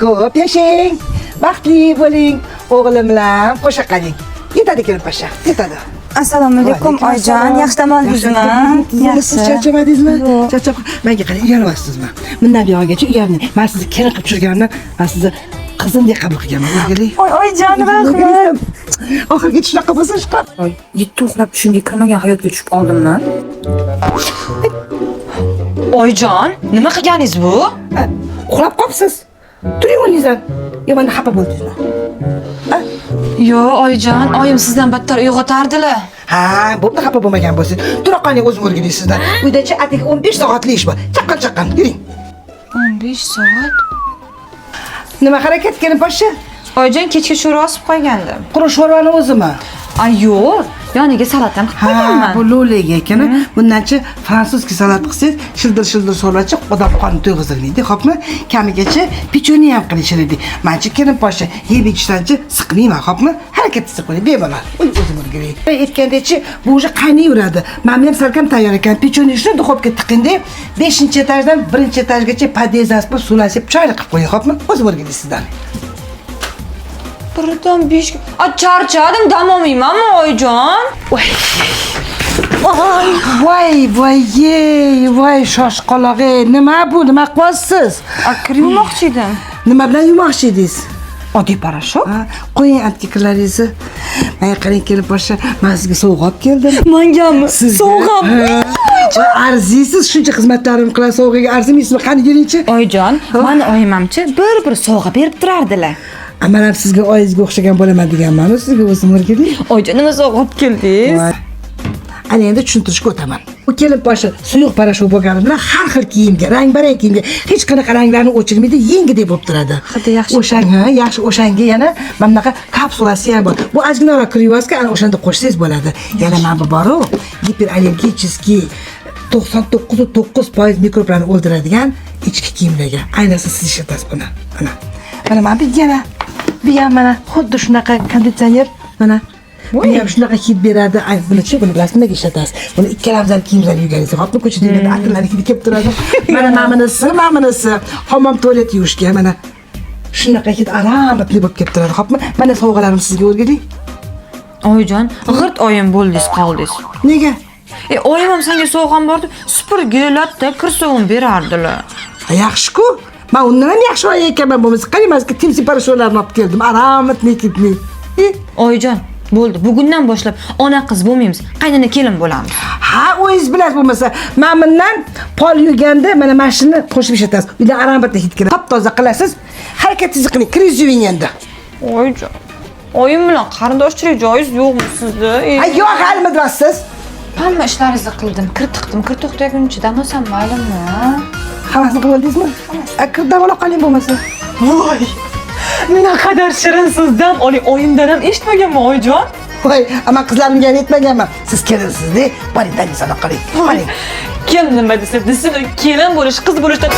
ko'p yashang, baxtli bo'ling, o'g'limlar qo'sha qaling. Yetadi kelin pasha, yetadi. Assalomu alaykum oyijon, yaxshi dam oldingizmi? Yaxshi. Charchamadingizmi? Charchab, menga qarang, uyalyapsizmi? Bundan buyog'igacha uyamni, men sizni kelin qilib tushirganimdan, men sizni qizimdek qabul qilganman. O'rgili. Oyijon, rahmat. Oxirgi shunaqa bo'lsa chiqar. Yetti uxlab tushimga kirmagan hayotga tushib qoldimman. Oyijon, nima qilganingiz bu? Uxlab qolibsiz. Turing o'rningizdan. Yomon xafa bo'ldingizmi? Yo, oyijon, oyim sizdan battar uyg'otardilar. Ha, bo'pti, xafa bo'lmagan bo'lsangiz. Tura qoling, o'zim o'rgilay sizdan. Uydacha atigi 15 soatli ish bor. Chaqqan, yuring. 15 soat? Nima harakat kelin poshsha? Oyijon, kechga sho'rva osib qo'ygandim. Quruq sho'rvani o'zimi? Ay, yo'q. Yoniga salat ham qilib qo'yganman. Bu lo'lega ekan. Bundancha fransuzski salat qilsangiz, shildir so'rachi, odam qonni to'yg'izmaydi, xo'pmi? Kamigacha pechoni ham qilishadi. Menchi kelin poshsha, yeb ichishdanchi siqmayman, xo'pmi? Harakatsiz qo'ying, bemalol. O'zim o'rgilay. Aytgandekchi, bu o'sha qaynayveradi. Men ham salkam tayyor ekan. Pechoni shuni duxovkaga tiqindi, 5-etajdan 1-etajgacha podezasni sulasib choyli qilib qo'ying, xo'pmi? O'zim o'rgilay sizdan. Birdan 5. Charchadim, dam olmaymanmi oyijon? Voy, shoshqaloq, nima bu? Nima qilyapsiz? Kir yumoqchi edim. Nima bilan yumoqchi edingiz? Oddiy parashok. Qo'ying antiklaringizni. Menga qarang kelin poshsha, men sizga sovg'a olib keldim. Mangami? Sovg'am. Arziysiz, shuncha xizmatlarim qilasiz, sovg'aga arzimaysizmi? Qani yuringchi. Oyijon, meni oyimamchi bir sovg'a berib turardilar. Men ham sizga oyingizga o'xshagan bo'laman deganman-ku, sizga o'zim o'rgilay. Oyijon, nima sovg'a olib keldingiz? Ana endi tushuntirishga o'taman. U kelin poshsha suyuq parashok bo'lgani bilan har xil kiyimga, rang-barang kiyimga, hech qanaqa ranglarni o'chirmaydi, yengidek bo'lib turadi. Hidi yaxshi. Yaxshi, o'shanga yana mana bunaqa kapsulasi ham bor. Bu ozginaroq kryovska, ana o'shanda qo'shsangiz bo'ladi. Yana mana bu bor-ku, giperallergicheskiy 99.9% mikroblarni o'ldiradigan ichki kiyimlarga. Ayniqsa siz ishlatasiz buni. Mana bu yana bu ham mana xuddi shunaqa konditsioner mana. Bu ham shunaqa hid beradi. Ay, buni-chi, buni bilasizmi nimaga ishlatasiz? Buni ikkalamizdan kiyimlarni yuvganingizda, hopni ko'chada yuradi, atirlari hidi kelib turadi. Mana bunisi, hammom tualet yuvishga mana shunaqa hid aromatli bo'lib kelib turadi, hopmi? Mana sovg'alarim sizga o'rgilay. Oyijon, g'irt oyim bo'ldingiz, qoldingiz. Nega? Oyim ham senga sovg'am bordi, supurgi, latta, kir sovun berardilar. Yaxshi-ku. Men undan ham yaxshi oy ekanman bo'lmasa, qarayman-ki, timsi parashoklarni olib keldim. Aromatli kitni. Oyijon, bo'ldi. Bugundan boshlab ona qiz bo'lmaymiz, qaynona kelin bo'lamiz. Ha, o'zingiz bilasiz bo'lmasa, men bundan pol yuganda mana mashinani qo'shib ishlatasiz. Uyda aromatli hid keladi. Top-toza qilasiz. Harakatingizni qiling, kiriz yuving endi. Oyijon, oyim bilan qarindoshchilik joiz yo'qmi sizda? Yo'q, halimi deyapsiz? Hamma ishlaringizni qildim, kir tiqdim, kir to'xtaguncha dam olsam maylimi? Havasini qilib oldingizmi? Kir dam olib qoling bo'lmasa. Voy! Mena qadar shirin sizdan, oyimdan ham eshitmaganman oyijon. Voy, ama qizlarimga ham aytmaganman. Siz kelinsiz-da, boring tanisana qiling. Boring. Kim nima desa, kelin bo'lish, qiz bo'lishdan